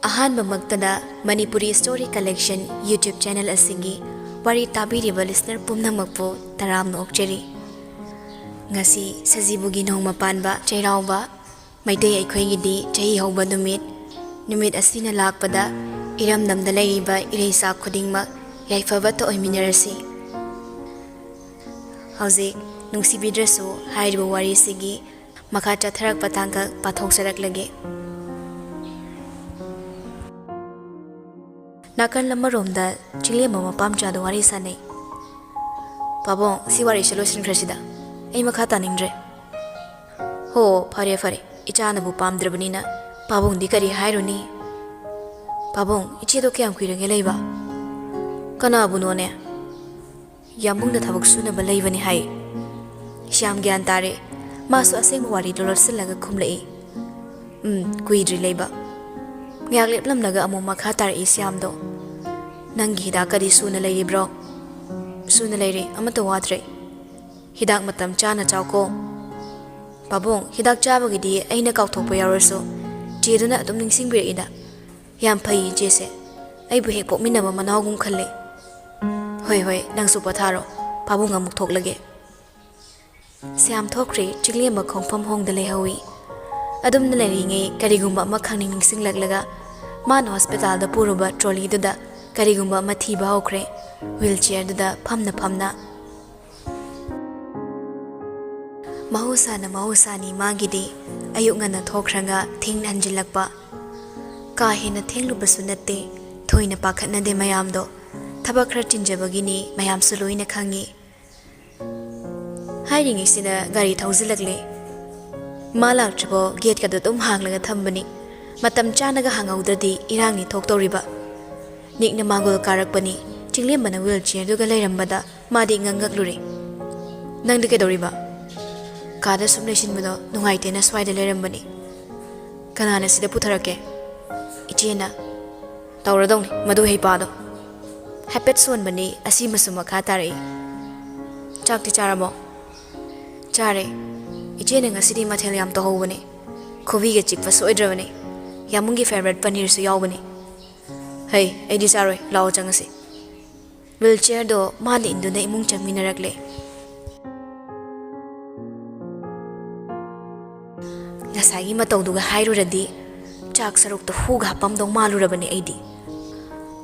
Ahanbamagtada Manipuri Story Collection YouTube channel asingi wari tabiriba listener pumnamakpo taramna okjari. Ngasi sajibugi nongma panba chairauba maitei aikhoigidi chahi hauba numit asina lakpada iramnamda laiba ireisa khudingma yaifaba to oiminarasi. Hauzik Nungsibidrasu hairiba wari sigi makha chatharak patangka pathoksarak lage. Nakan lama romda chile mama pamcha do wari sanai. Pabong si wari solution krasida. Ei makata ningre. Ho phare ichana bu pamdrabnina pabong dikari hairuni. Pabong ichi do kyam kuirage leiba. Kana bunone. Yambung da thabak suna ba leibani hai. Syam gyan tare masu aseng wari dolor silaga khumlei. Kuidri leiba. Ngaglep lam naga amu makha tar isyam do. Nangi hidak kadi suna leiri bro. Suna leiri amata watre. Hidak matam chana chawko. Pabong hidak chabagidi aina kauthokpa yawrasu. Cheduna adum ningsingbir ida. Yam phai jese. Aibu hek pokminaba manawgum khalle. Hoi nangsu patharo. Pabong amuk thoklage. Syam thokre chiglema khongpham hongda lehawi. Adum na leiri ngai karigumba ma khangning ningsinglaglaga man hospital da puruba trolley da karigumba ma thiba hokre wheelchair da phamna mahusani magidi ayuk ngana thokhranga thing hanjilakpa ka hena thenglubasu natte thoina pakhatna de mayam do thabak khra tinjabagini mayam suloina khangi hairing isina gari thauzilagle Malak chabo gate ka dum hanglaga thambani matam chanaga hangaudadi irangni thoktoriba nikna mangol karakpani chinglem bana wheelchair duga leirambada madi ngangakluri nangde ke doriba kada subnation bodo nungaite na swaida leirambani kanana sida putharake ichena tawradongni madu heipado hapet son bani asi masuma khatare chakti charabo chare Ichene ngasidi mathel yam to hobane khobi ge chikpa soidrabane yamungi favorite paneer su yawbane hey ai di saroi lao changasi wheelchair do mali indu na imung changminarakle ngasagi matawduga hairuradi chak saruk to huga pamdong malurabane aidi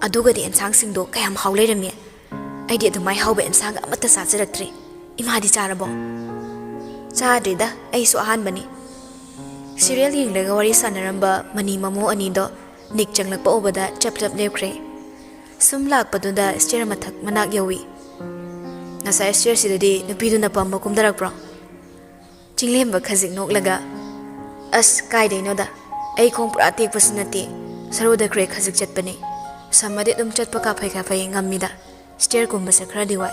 aduga di ensang singdo kayam hawleirame aidi adumai hawbe ensang amata sachiraktre imadi charabo Chadrida ay suahan bani. Serial yung laga wari sanaramba mani mamu anido nik changlak pa obada chap lepkre. Sumlak pa dunda stair mathak manak yawi. Nasa stair sidadi napido na pamba kumdarak bro. Chinglem ba khazik nok laga. As kai day no da. Ay kong pratik pasunati. Saruda kre khazik chat bani. Samadi dum chat pa kapay ngamida. Stair kumba sa kra diway.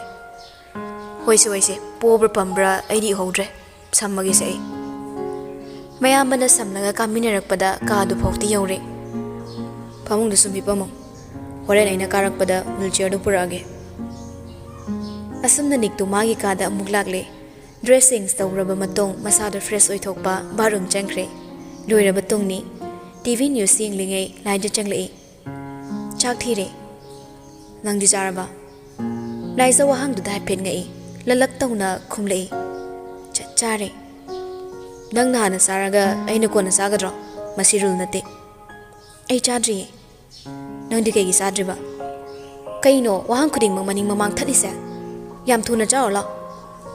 Hoise pobre pambra ay di hodre. Sammagi say. Mayamba na samlaga kaminarakpada kaadu phawti yawre. Pamung da sumbi pamong. Horen ay nakarakpada wheelchair do purage. Asam na nikto magi kada amuglakle. Dressings tawraba matong masada fresh oithokpa barum changkre. Loiraba tongni TV news sing lingay laida changlai. Chak thire. Nang di charaba. Laisa wahang du dai pen ngai. Lalak tawna khumlai. Chare nang na saraga ay ko na sagadro masirul nate ay chadri nang di kay gisadri ba kaino wahang kuding maning mamang thalisa yam thuna jawla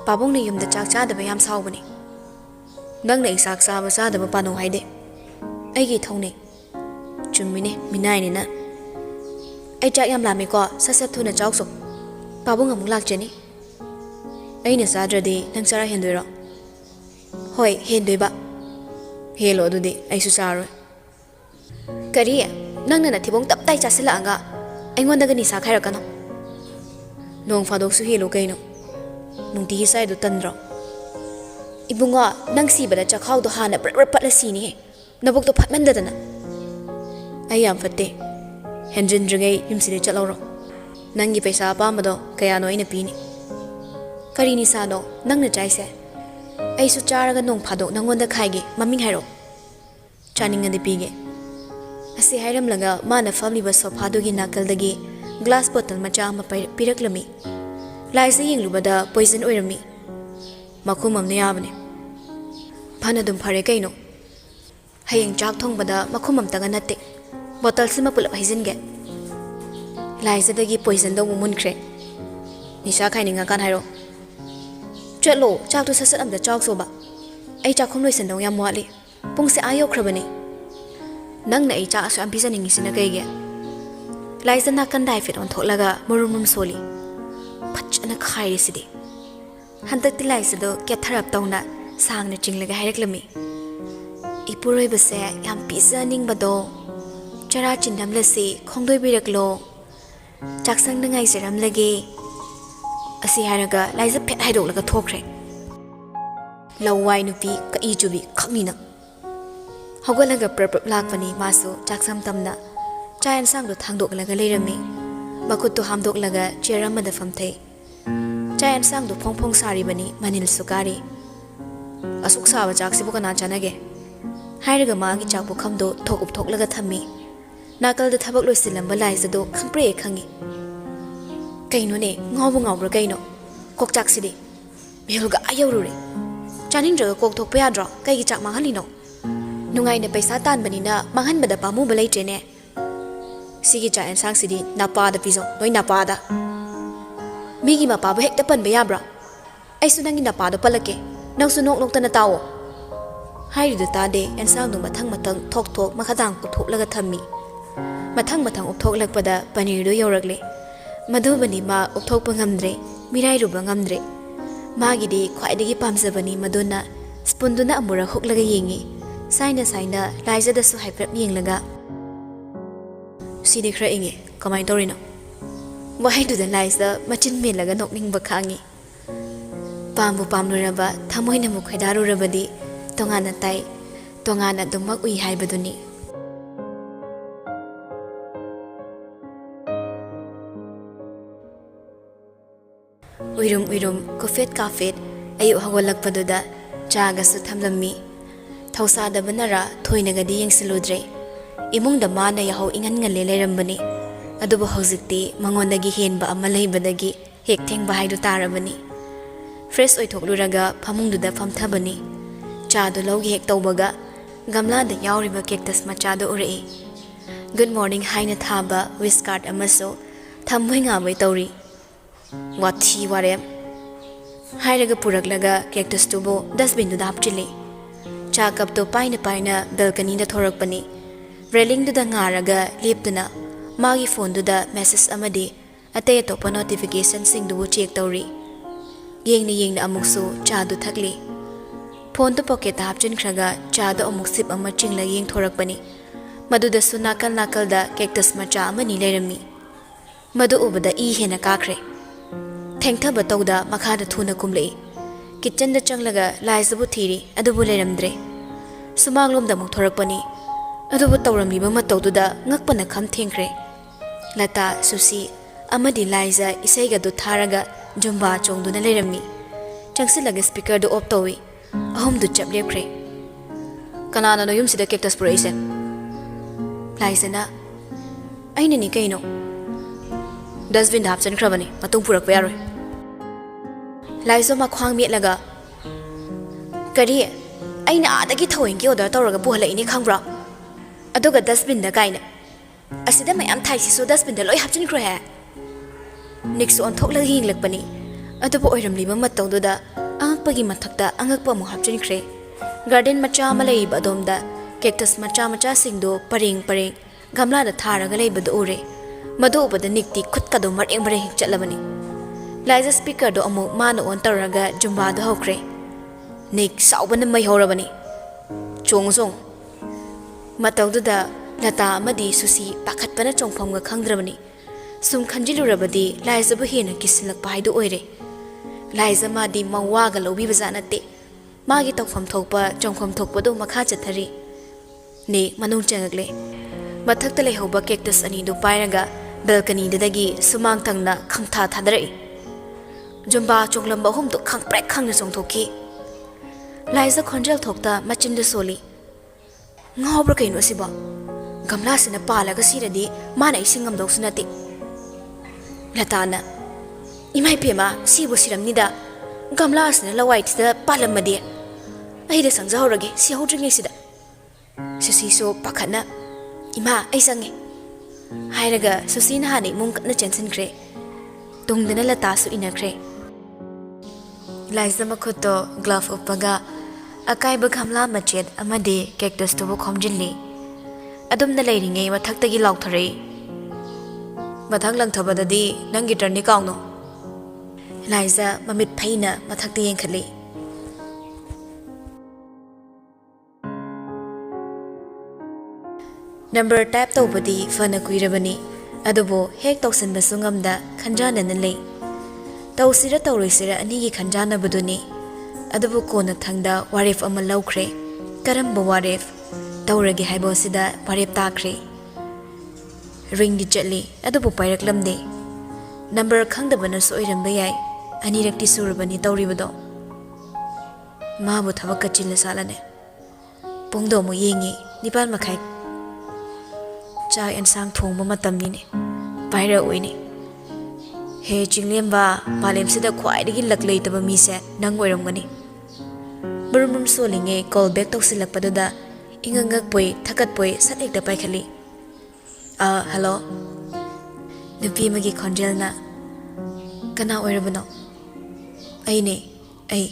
pabong ni yum da chak cha da yam sawbani nang na isak sa ba sa da ba pano haide ay gi thongni chummine minai ni na ay chak yam lami ko sasat thuna chawso pabong amuk lak jeni ay na sadradi nang sara hendoiro Hoi, hendoy ba? Helo dudi, ay susaro. Kariya, nang nanatibong taptay chasila nga. Ay ngwanda gani sa kaya ka no? Nung fadok su helo kayo no? Nung tihisay do tandro. Ibu nga, nang siba na chakaw do hana rapat la sini he. Nabog to patmanda na. Ay yam fate. Henjin drangay yung sili chalawro. Nang ipay sa apamado, kaya no ay napini. Karini sa no, nang na-try siya. Ay su charaga nung phadok nangonda khaige maming hairo chaning ngade pige ꯑꯁꯤ ꯍꯥꯏꯔꯝꯂꯒ ꯃꯥꯅ ꯐꯝꯂꯤꯕ ꯁꯣꯐꯥꯗꯨꯒꯤ ꯅꯥꯀꯜꯗꯒꯤ glass ꯕꯣꯇꯜ ꯃꯆꯥ ꯑꯃ ꯄꯤꯔꯛꯂꯝꯃꯤ꯫ ꯂꯥꯏꯁꯦ ꯌꯦꯡꯂꯨꯕꯗ poison ꯑꯣꯏꯔꯝꯃꯤ꯫ ꯃꯈꯨꯝ ꯑꯃꯅ ꯌꯥꯕꯅꯤ꯫ ꯐꯅ ꯑꯗꯨꯝ ꯐꯔꯦ ꯀꯩꯅꯣ꯫ ꯍꯌꯦꯡ ꯆꯥꯛ ꯊꯣꯡꯕꯗ ꯃꯈꯨꯝ ꯑꯝꯇꯒ ꯅꯠꯇꯦ, ꯕꯣꯇꯜꯁꯤꯃ ꯄꯨꯂꯞ ꯍꯩꯖꯤꯟꯒꯦ꯫ ꯂꯥꯏꯖꯗꯒꯤ ꯄꯣꯏꯖꯟꯗꯣ ꯑꯃꯨꯛ ꯃꯨꯟꯈ꯭ꯔꯦ꯫ ꯅꯤꯁꯥ ꯈꯥꯏꯅꯤꯡꯉꯀꯥꯟ ꯍꯥꯏꯔꯣ꯫ ꯆꯠꯂꯣ, ꯆꯥꯛꯇꯣ ꯁꯠ ꯑꯝꯇ ꯆꯥꯎꯁꯣꯕ꯫ ꯑꯩ ꯆꯥꯛꯈꯨꯝ ꯂꯣꯏꯁꯟꯗꯧ ꯌꯥꯝ ꯋꯥꯠꯂꯤ꯫ ꯄꯨꯡꯁꯦ ꯌꯧꯈ꯭ꯔꯕꯅꯤ꯫ ꯅꯪꯅ ꯑꯩ ꯆꯥꯛ ꯑꯁꯨꯛ ꯌꯥꯝ ꯄꯤꯖꯅꯤꯡꯉꯤꯁꯤꯅ ꯀꯩꯒꯤ? ꯂꯥꯏꯖ ꯅꯥꯀꯟꯗ ꯍꯥꯏꯐꯦꯠ ꯑꯣꯟꯊꯣꯛꯂꯒ ꯃꯔꯨꯝ ꯁꯣꯜꯂꯤ꯫ ꯐꯖꯅ ꯈꯥꯏꯔꯤꯁꯤꯗꯤ꯫ ꯍꯟꯗꯛꯇꯤ ꯂꯥꯏꯖꯗꯣ ꯀꯦꯊꯔꯞ ꯇꯧꯅ ꯁꯥꯡꯅ ꯆꯤꯡꯂꯒ ꯍꯥꯏꯔꯛꯂꯝꯃꯤ꯫ ꯏꯄꯨꯔꯣꯏꯕꯁꯦ ꯌꯥꯝ ꯄꯤꯖꯅꯤꯡꯕꯗꯣ, ꯆꯔꯥ ꯆꯤꯟꯗꯝꯂꯁꯤ ꯈꯣꯡꯗꯣꯏꯕꯤꯔꯛꯂꯣ, ꯆꯥꯛꯁꯪꯗ ꯉꯥꯏꯖꯔꯝꯂꯒꯦ꯫ ꯑꯁꯤ ꯍꯥꯏꯔꯒ ꯂꯥꯏꯖ ꯐꯦꯠ ꯍꯥꯏꯗꯣꯛꯂꯒ ꯊꯣꯛꯈ꯭ꯔꯦ꯫ ꯂꯋꯥꯏ ꯅꯨꯄꯤ ꯀꯛꯏ ꯆꯨꯕꯤ ꯈꯛꯅꯤꯅ꯫ ꯍꯧꯒꯠꯂꯒ ꯄ꯭ꯔꯞ ꯂꯥꯛꯄꯅꯤ ꯃꯥꯁꯨ ꯆꯥꯛꯁꯪ ꯇꯝꯅ꯫ ꯆꯥꯛ ꯌꯦꯟꯁꯥꯡꯗꯣ ꯊꯥꯡꯗꯣꯛꯂꯒ ꯂꯩꯔꯝꯃꯤ꯫ ꯃꯈꯨꯠꯇꯨ ꯍꯥꯝꯗꯣꯛꯂꯒ ꯆꯤꯌꯔ ꯑꯃꯗ ꯐꯝꯊꯩ꯫ ꯆꯥꯛ ꯌꯦꯟꯁꯥꯡꯗꯣ ꯐꯣꯡ ꯐꯣꯡ ꯁꯥꯔꯤꯕꯅꯤ, ꯃꯅꯤꯜꯁꯨ ꯀꯥꯔꯤ꯫ ꯑꯁꯨꯛ ꯁꯥꯕ ꯆꯥꯛꯁꯤꯕꯨ ꯀꯅꯥ ꯆꯥꯅꯒꯦ? ꯍꯥꯏꯔꯒ ꯃꯥꯒꯤ ꯆꯥꯛ ꯄꯨꯈꯝꯗꯣ ꯎꯞꯊꯣꯛꯂꯒ ꯊꯝꯃꯤ꯫ ꯅꯥꯀꯜꯗ ꯊꯕꯛ ꯂꯣꯏꯁꯤꯜꯂꯝꯕ ꯂꯥꯏꯖꯗꯣ ꯈꯪꯄ꯭ꯔꯦ ꯈꯪꯉꯤ꯫ ꯀꯩꯅꯣꯅꯦ, ꯉꯥꯎꯕ꯭ꯔꯥ ꯀꯩꯅꯣ? ꯀꯣꯛꯆꯥꯛꯁꯤꯗꯤ ꯃꯤꯍꯨꯜꯒ ꯌꯧꯔꯨꯔꯦ꯫ ꯆꯥꯅꯤꯡꯗ꯭ꯔꯒ ꯀꯣꯛ ꯊꯣꯛꯄ ꯌꯥꯗ꯭ꯔꯣ? ꯀꯩꯒꯤ ꯆꯥꯛ ꯃꯥꯡꯍꯜꯂꯤꯅꯣ? ꯅꯨꯡꯉꯥꯏꯅ ꯄꯩꯁꯥ ꯇꯥꯟꯕꯅꯤꯅ ꯃꯥꯡꯍꯟꯕꯗ ꯄꯥꯝꯃꯨꯕ ꯂꯩꯇ꯭ꯔꯦꯅꯦ꯫ ꯁꯤꯒꯤ ꯆꯥꯛ ꯌꯦꯟꯁꯥꯡꯁꯤꯗꯤ ꯅꯄꯥꯗ ꯄꯤꯖꯧ, ꯅꯣꯏ ꯅꯄꯥꯗ꯫ ꯃꯤꯒꯤ ꯃꯄꯥꯕꯨ ꯍꯦꯛꯇ ꯄꯟꯕ ꯌꯥꯕ꯭ꯔꯥ? ꯑꯩꯁꯨ ꯅꯪꯒꯤ ꯅꯄꯥꯗꯣ ꯄꯜꯂꯛꯀꯦ, ꯅꯪꯁꯨ ꯅꯣꯛꯇꯅ ꯇꯥꯋꯣ꯫ ꯍꯥꯏꯔꯤꯗꯨ ꯇꯥꯗꯦ, ꯌꯦꯟꯁꯥꯡꯗꯣ ꯃꯊꯪ ꯊꯣꯛ ꯃꯈꯥꯇꯥꯡ ꯎꯞꯊꯣꯛꯂꯒ ꯊꯝꯃꯤ꯫ ꯃꯊꯪ ꯎꯞꯊꯣꯛꯂꯛꯄꯗ ꯄꯅꯤꯔꯗꯨ ꯌꯧꯔꯛꯂꯦ꯫ ꯃꯗꯨꯕꯨꯅꯤ ꯃꯥ ꯎꯞꯊꯣꯛꯄ ꯉꯝꯗ꯭ꯔꯦ, ꯃꯤꯔꯥꯏꯔꯨꯕ ꯉꯝꯗ꯭ꯔꯦ꯫ ꯃꯥꯒꯤꯗꯤ ꯈ꯭ꯋꯥꯏꯗꯒꯤ ꯄꯥꯝꯖꯕꯅꯤ ꯃꯗꯨꯅ ꯁ꯭ꯄꯨꯟꯗꯨꯅ ꯑꯃꯨꯔꯛ ꯍꯨꯛꯂꯒ ꯌꯦꯡꯉꯤ꯫ ꯁꯥꯏꯅ ꯂꯥꯏꯖꯗꯁꯨ ꯍꯥꯏꯐꯦꯠ ꯌꯦꯡꯂꯒ, ꯁꯤꯗꯤ ꯈꯔ ꯏꯪꯉꯦ, ꯀꯃꯥꯏꯅ ꯇꯧꯔꯤꯅꯣ? ꯋꯥꯍꯩꯗꯨꯗ ꯂꯥꯏꯖꯗ ꯃꯆꯤꯟ ꯃꯦꯜꯂꯒ ꯅꯣꯛꯅꯤꯡꯕ ꯈꯥꯡꯉꯤ꯫ ꯄꯥꯝꯕꯨ ꯄꯥꯝꯂꯨꯔꯕ, ꯊꯃꯣꯏꯅꯕꯨ ꯈꯣꯏꯗꯥꯔꯨꯔꯕꯗꯤ ꯇꯣꯉꯥꯟꯅ ꯇꯥꯏ, ꯇꯣꯉꯥꯟꯅ ꯑꯗꯨꯃꯛ ꯎꯏ ꯍꯥꯏꯕꯗꯨꯅꯤ꯫ ꯎꯏꯔꯨꯝ ꯀꯨꯐꯦꯠ ꯀꯥꯐꯦꯠ ꯑꯌꯨꯛ ꯍꯧꯒꯠꯂꯛꯄꯗꯨꯗ ꯆꯥꯒꯁꯨ ꯊꯝꯂꯝꯃꯤ꯫ ꯊꯧꯁꯥꯗꯕꯅꯔꯥ ꯊꯣꯏꯅꯒꯗꯤ ꯌꯦꯡꯁꯤꯜꯂꯨꯗ꯭ꯔꯦ꯫ ꯏꯃꯨꯡꯗ ꯃꯥꯅ ꯌꯥꯍꯧ ꯏꯪꯍꯟꯉꯜꯂꯦ ꯂꯩꯔꯝꯕꯅꯤ꯫ ꯑꯗꯨꯕꯨ ꯍꯧꯖꯤꯛꯇꯤ ꯃꯉꯣꯟꯗꯒꯤ ꯍꯦꯟꯕ ꯑꯃ ꯂꯩꯕꯗꯒꯤ ꯍꯦꯛ ꯊꯦꯡꯕ ꯍꯥꯏꯗꯨ ꯇꯥꯔꯕꯅꯤ꯫ ꯐ꯭ꯔꯦꯁ ꯑꯣꯏꯊꯣꯛꯂꯨꯔꯒ ꯐꯃꯨꯡꯗꯨꯗ ꯐꯝꯊꯕꯅꯤ꯫ ꯆꯥꯗꯨ ꯂꯧꯒꯦ ꯍꯦꯛ ꯇꯧꯕꯒ ꯒꯝꯂꯥꯗ ꯌꯥꯎꯔꯤꯕ ꯀꯦꯛꯇꯁ ꯃꯆꯥꯗꯨ ꯎꯔꯛꯏ꯫ ꯒꯨꯗ ꯃꯣꯔꯅꯤꯡ ꯍꯥꯏꯅ ꯊꯥꯕ ꯋꯤꯁ ꯀꯥꯔꯠ ꯑꯃꯁꯨ ꯊꯝꯕꯣꯏ ꯉꯥꯕꯣꯏ ꯇꯧꯔꯤ꯫ ꯋꯥꯊꯤ ꯋꯥꯔꯦꯝ ꯍꯥꯏꯔꯒ ꯄꯨꯔꯛꯂꯒ ꯀꯦꯛꯇꯁꯇꯨꯕꯨ ꯗꯁꯕꯤꯟꯗꯨꯗ ꯍꯥꯞꯆꯤꯜꯂꯤ꯫ ꯆꯥ ꯀꯞꯇꯣ ꯄꯥꯏꯅ ꯕꯦꯜꯀꯅꯤꯗ ꯊꯣꯔꯛꯄꯅꯤ꯫ ꯔꯦꯂꯤꯡꯗꯨꯗ ꯉꯥꯔꯒ ꯂꯦꯞꯇꯨꯅ ꯃꯥꯒꯤ ꯐꯣꯟꯗꯨꯗ ꯃꯦꯁꯦꯖ ꯑꯃꯗꯤ ꯑꯇꯩ ꯑꯇꯣꯞꯄ ꯅꯣꯇꯤꯐꯤꯀꯦꯁꯟꯁꯤꯡꯗꯨꯕꯨ ꯆꯦꯛ ꯇꯧꯔꯤ꯫ ꯌꯦꯡꯅ ꯑꯃꯨꯛꯁꯨ ꯆꯥꯗꯨ ꯊꯛꯂꯤ꯫ ꯐꯣꯟꯗꯨ ꯄꯣꯀꯦꯠꯇ ꯍꯥꯞꯆꯤꯟꯈ꯭ꯔꯒ ꯆꯥꯗꯣ ꯑꯃꯨꯛ ꯁꯤꯞ ꯑꯃ ꯆꯤꯡꯂꯒ ꯌꯦꯡꯊꯣꯔꯛꯄꯅꯤ꯫ ꯃꯗꯨꯗꯁꯨ ꯅꯥꯀꯜꯗ ꯀꯦꯛꯇꯁ ꯃꯆꯥ ꯑꯃꯅꯤ ꯂꯩꯔꯝꯃꯤ꯫ ꯃꯗꯨ ꯎꯕꯗ ꯏ ꯍꯦꯟꯅ ꯀꯥꯈ꯭ꯔꯦ꯫ ꯊꯦꯡꯊꯕ ꯇꯧꯗ ꯃꯈꯥꯗ ꯊꯨꯅ ꯀꯨꯝꯂꯛꯏ꯫ ꯀꯤꯠꯆꯟꯗ ꯆꯪꯂꯒ ꯂꯥꯏꯖꯕꯨ ꯊꯤꯔꯤ, ꯑꯗꯨꯕꯨ ꯂꯩꯔꯝꯗ꯭ꯔꯦ꯫ ꯁꯨꯃꯥꯡꯂꯣꯝꯗ ꯑꯃꯨꯛ ꯊꯣꯔꯛꯄꯅꯤ꯫ ꯑꯗꯨꯕꯨ ꯇꯧꯔꯝꯂꯤꯕ ꯃꯇꯧꯗꯨꯗ ꯉꯛꯄꯅ ꯈꯝ ꯊꯦꯡꯈ꯭ꯔꯦ꯫ ꯂꯇꯥ, ꯁꯨꯁꯤ ꯑꯃꯗꯤ ꯂꯥꯏꯖ ꯏꯁꯩꯒꯗꯨ ꯊꯥꯔꯒ ꯖꯨꯝꯕꯥ ꯆꯣꯡꯗꯨꯅ ꯂꯩꯔꯝꯃꯤ꯫ ꯆꯪꯁꯤꯜꯂꯒ ꯁ꯭ꯄꯤꯀꯔꯗꯨ ꯑꯣꯐ ꯇꯧꯏ꯫ ꯑꯍꯨꯝꯗꯨ ꯆꯞ ꯂꯦꯞꯈ꯭ꯔꯦ꯫ ꯀꯅꯥꯅꯅꯣ ꯌꯨꯝꯁꯤꯗ ꯀꯦꯛꯇꯁ ꯄꯨꯔꯛꯏꯁꯦ? ꯂꯥꯏꯖꯅ, ꯑꯩꯅꯅꯤ ꯀꯩꯅꯣ꯫ ꯗꯁꯕꯤꯟꯗ ꯍꯥꯞꯆꯤꯟꯈ꯭ꯔꯕꯅꯤ, ꯃꯇꯨꯡ ꯄꯨꯔꯛꯄ ꯌꯥꯔꯣꯏ꯫ ꯂꯥꯏꯖ ꯃꯈ꯭ꯋꯥꯡ ꯃꯦꯠꯂꯒ, ꯀꯔꯤ? ꯑꯩꯅ ꯑꯥꯗꯒꯤ ꯊꯑꯣꯏꯒꯤ ꯑꯣꯔꯗꯔ ꯇꯧꯔꯒ ꯄꯨꯍꯜꯂꯛꯏꯅꯤ ꯈꯪꯕ꯭ꯔꯣ? ꯑꯗꯨꯒ ꯗꯁꯕꯤꯟꯗ ꯀꯥꯏꯅ, ꯑꯁꯤꯗ ꯃꯌꯥꯝ ꯊꯥꯏꯁꯤꯁꯨ ꯗꯁꯕꯤꯟꯗ ꯂꯣꯏ ꯍꯥꯞꯆꯤꯟꯈ꯭ꯔꯣꯍꯦ꯫ ꯅꯤꯛꯁꯨ ꯑꯣꯟꯊꯣꯛꯂꯒ ꯌꯦꯡꯂꯛꯄꯅꯤ꯫ ꯑꯗꯨꯕꯨ ꯑꯣꯏꯔꯝꯂꯤꯕ ꯃꯇꯧꯗꯨꯗ ꯑꯉꯛꯄꯒꯤ ꯃꯊꯛꯇ ꯑꯉꯛꯄ ꯑꯃꯨꯛ ꯍꯥꯞꯆꯤꯟꯈ꯭ꯔꯦ꯫ ꯒꯥꯔꯗꯦꯟ ꯃꯆꯥ ꯑꯃ ꯂꯩꯔꯤꯕ ꯑꯗꯣꯝꯗ ꯀꯦꯛꯇꯁ ꯃꯆꯥꯁꯤꯡꯗꯨ ꯄꯔꯦꯡ ꯒꯝꯂꯥꯗ ꯊꯥꯔꯒ ꯂꯩꯕꯗꯨ ꯎꯔꯦ꯫ ꯃꯗꯨ ꯎꯕꯗ ꯅꯤꯛꯇꯤ ꯈꯨꯠꯀꯗꯣ ꯃꯔꯦꯡ ꯆꯠꯂꯕꯅꯤ꯫ ꯂꯥꯏꯖ ꯁ꯭ꯄꯤꯀꯔꯗꯣ ꯑꯃꯨꯛ ꯃꯥꯅ ꯑꯣꯟ ꯇꯧꯔꯒ ꯖꯨꯝꯕꯥꯗꯣ ꯍꯧꯈ꯭ꯔꯦ꯫ ꯅꯤꯛ ꯁꯥꯎꯕꯅ ꯃꯩ ꯍꯧꯔꯕꯅꯤ꯫ ꯆꯣꯡꯉꯨ꯫ ꯃꯇꯧꯗꯨꯗ ꯂꯇꯥ ꯑꯃꯗꯤ ꯁꯨꯁꯤ ꯄꯥꯈꯠꯄꯅ ꯆꯣꯡꯐꯝꯒ ꯈꯪꯗ꯭ꯔꯕꯅꯤ꯫ ꯁꯨꯝ ꯈꯟꯖꯤꯜꯂꯨꯔꯕꯗꯤ ꯂꯥꯏꯖꯕꯨ ꯍꯦꯟꯅ ꯀꯤꯁꯤꯜꯂꯛꯄ ꯍꯥꯏꯗꯨ ꯑꯣꯏꯔꯦ꯫ ꯂꯥꯏꯖ ꯃꯥꯗꯤ ꯃꯋꯥꯒ ꯂꯧꯕꯤꯕꯖꯥꯠ ꯅꯠꯇꯦ꯫ ꯃꯥꯒꯤ ꯇꯧꯐꯝ ꯊꯣꯛꯄ ꯆꯣꯡꯐꯝ ꯊꯣꯛꯄꯗꯨ ꯃꯈꯥ ꯆꯠꯊꯔꯤ꯫ ꯅꯤꯛ ꯃꯅꯨꯡ ꯆꯪꯉꯛꯂꯦ꯫ ꯃꯊꯛꯇ ꯂꯩꯍꯧꯕ ꯀꯦꯛꯇꯁ ꯑꯅꯤꯗꯨ ꯄꯥꯏꯔꯒ ꯕꯦꯜꯀꯅꯤꯗꯒꯤ ꯁꯨꯃꯥꯡ ꯊꯪꯅ ꯈꯪꯊꯥ ꯊꯥꯗꯔꯛꯏ꯫ ꯖꯨꯝꯕꯥ ꯆꯣꯡꯂꯝꯕ ꯑꯍꯨꯝꯗꯨ ꯈꯪꯄ꯭ꯔꯦꯛ ꯈꯪꯅ ꯆꯣꯡꯊꯣꯛꯈꯤ꯫ ꯂꯥꯏꯖ ꯈꯣꯟꯖꯦꯜ ꯊꯣꯛꯇ ꯃꯆꯤꯟꯗꯨ ꯁꯣꯜꯂꯤ꯫ ꯉꯥꯎꯕ꯭ꯔꯥ ꯀꯩꯅꯣ ꯑꯁꯤꯕꯣ? Gamlasina palaga siradi mana ising ngamdoksu nate. Latana imai pema sibu siramnida gamlasina lawaitida palamadi aida sangjahorage si hodringe sida susi so pakhana ima ai sange hairaga susi na hani mung na chensin kre tungdana lata su inakre laisa makhuto glove upaga akai ba gamla machet amade cactus to bo khomjinli adumna leiringe mathakta gi laukthare mathang langthabadadi nangi turni kaungno laisa mamit phaina mathakta yengkhali number type tawbadi fana kuirabani adubo hek tawsan basungamda khanjana na lei tawsira tawroisira ani gi khanjana baduni adubo kona thangda warif ama laukhre karamba warif tawragi haibo sida warif takre ring di chatli adubo pairaklamde number khangdabana soiramba yai anirakti surabani tawribado mabu thabak chilla salane pungdo mo yengi nipan makhai cha ensang thongba matamni paira oini he chinglemba malem sida khwaidagi laklei taba mi se nang oiramgani burum solinge call back toksilakpaduda ingangak poi thakat poi satekda paikhali hello nupi magi khonjelna kana oirabano aine ai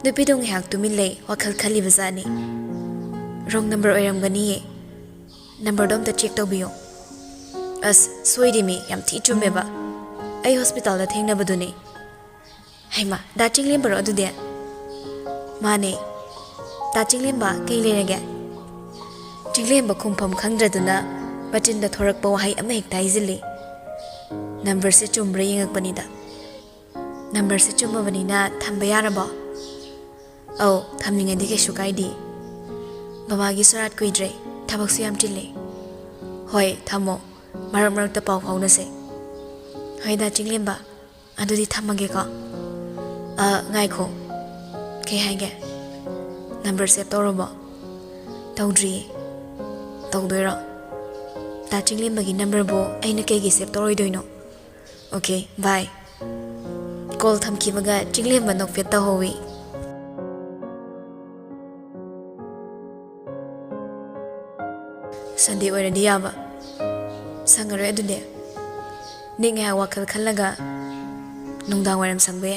nupi dong hak tumile wakhal khali bazani wrong number oiramgani number dom ta check tawbiyo as soidimi yam thi chumeba ai hospital da thengna baduni haima da chinglim baro adude mane da chinglim ba kei lerege chinglim ba khumpham khangdraduna batin da thorak ba wahai ama hek taizili number se chumbre yengak panida number se chumba banina thamba yaraba au thamninga dige shukaidi baba gi sarat kuidre tabak su yam chille hoi thamo marak marak ta pau phau na se hoi da chinglemba adudi thamage ko ngai kho ke haige number save torobo tawdri tawdoira da chinglemba gi number bo aina ke gi save toroi doino okay bye call thamki baga chinglemba nok fet ta howi Sunday already yaba sangare adune ninga wakal khallaga nungdang waram sangbe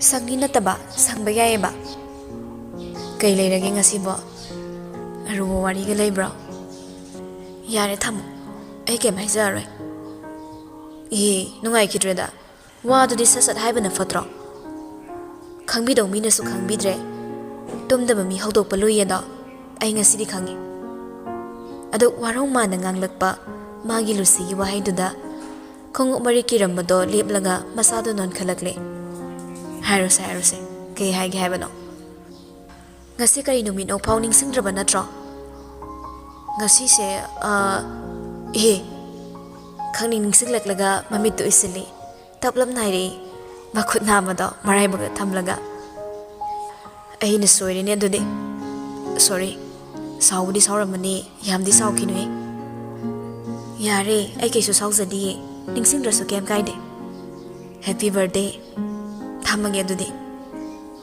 sangni nataba sangbe yaiba kai leirage ngasi bo arubo wari ga leibra yare tham ai ke mai zaroi nungai kidreda wa dudi sasat haibana fatro khangbi dong mina su khangbi dre tumdaba mi hodok paluye da ai ngasi di khangi ado warong mana nganglakpa magi lusi gi wahai duda khongu mari kirambado leplaga masado non khalakle hairose ke hai gi haibano ngasi kari numin o phawning singdraba natro ngasi se khangni ningsinglaklaga mamit to isili taplam nairi bakhut namado marai baga thamlaga ai na soirine adudi sorry saudi sauramani yamdi saukhinui yare ai keisu sauzadi ningsingrasu kem kaide happy birthday thamage adudi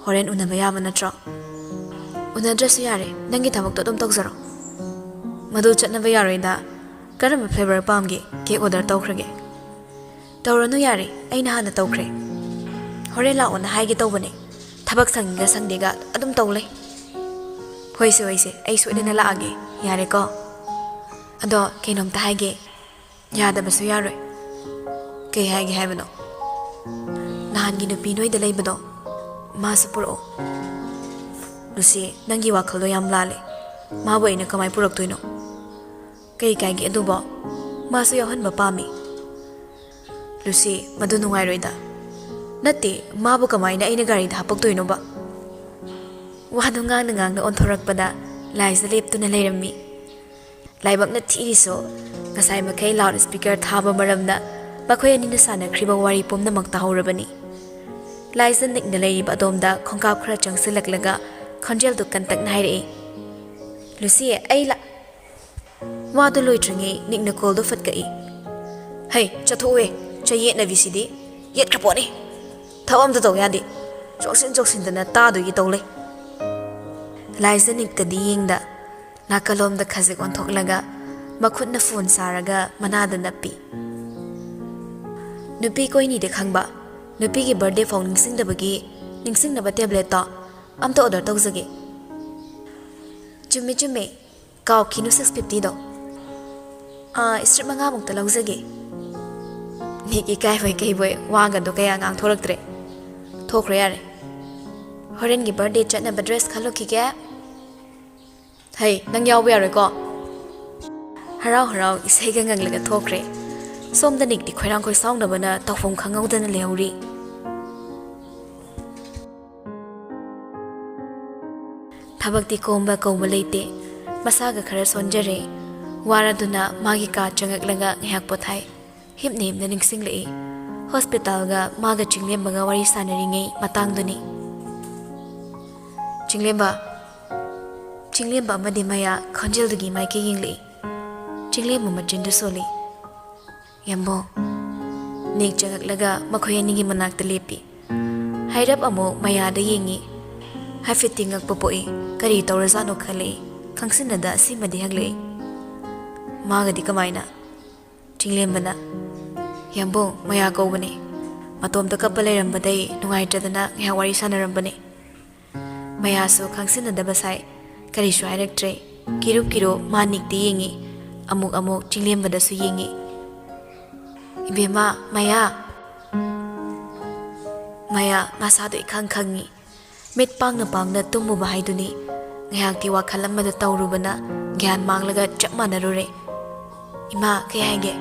horen unaba yaba natro unadrasu yare nangi thabak to dum tokzaro madu chatnaba yaroida karam flavor pamge ke order tawkhrage tawranu yare aina hana tawkhre horen la on haige tawbane thabak sanginga sangdega adum tawle hoise ai soidena laage yare ko ado kainom ta haige yada basu yaroi ke haige haibano nahan gi nupi noi da leibado ma supuro lusi nangi wakhalo yam lale ma boina kamai purak toino kai kai gi adubo ma su yohan ba pami lusi madu nungai roida natti ma bu kamai na ina gari da hapak toino ba wadu ngang na onthorak pada laisa lep tuna leirami laibak na thiri so ngasai makai loud speaker thaba maramda bakhoi ani na sana khriba wari pomna makta horabani laisa nik na leiri ba domda khongkap khra changsilaklaga khonjel du kantak nai re lucy ai la Wado loitringi nikna koldo fatkai. Hey, chathoe, chayet na visidi. Yet kaponi. Thawam da yadi. Joksin dana ta do yitole. Laisa nikkadi yingda. Nakalom da khazik on thoklaga. Makut na phone saraga manada napi. Nupi koi ni de khangba. Nupi ki birthday phone ningsing da bagi. Ningsing na ba tablet ta. Am to order tawzage. Jumme. Kau kinu 650 do. Strip manga mukta lawzage. Niki kai boy wanga do kaya ngang thoraktre. Thokre yare. Horen ki birthday chatna ba dress khalo ki kya? Hey, nang yaw ba yare ko? Harau isai ga ngang laga thokre. Som da nik di khoirang khoi saung da bana tawfom khangau da na lehuri. Thabak ti komba leite. Masaga khara sonjare. Wara duna magi ka changak laga ngyak pothai. Hip name na ningsing lei. Hospital ga maga chinglem baga wari sanari matang duni. Chinglemba amadi maya khonjel dugi mai ke yingli. Chinglem mu majindu soli. Yambo. Nik changak laga makhoya ningi manak ta lepi. Hairap amo maya da yingi. Hafitting ak popoi kari tawrazano khale. Kangsin da si madi hagle. Maga di kamaina. Chinglemba na. Yambo maya ko bane. Matom da kapalay rambadai nungai tadana ngaya wari sanarambane. Maya so kangsin da basai. Kari shu hairaktre. Kiro manik di yingi. Amuk chinglemba da su yingi. Ibema Maya masado ikang-kangi. Mit pang na tumu bahay duni. Ngayak ti wakalam mada tawrubana. Gyan manglaga chap manarure. Ima kaya hage.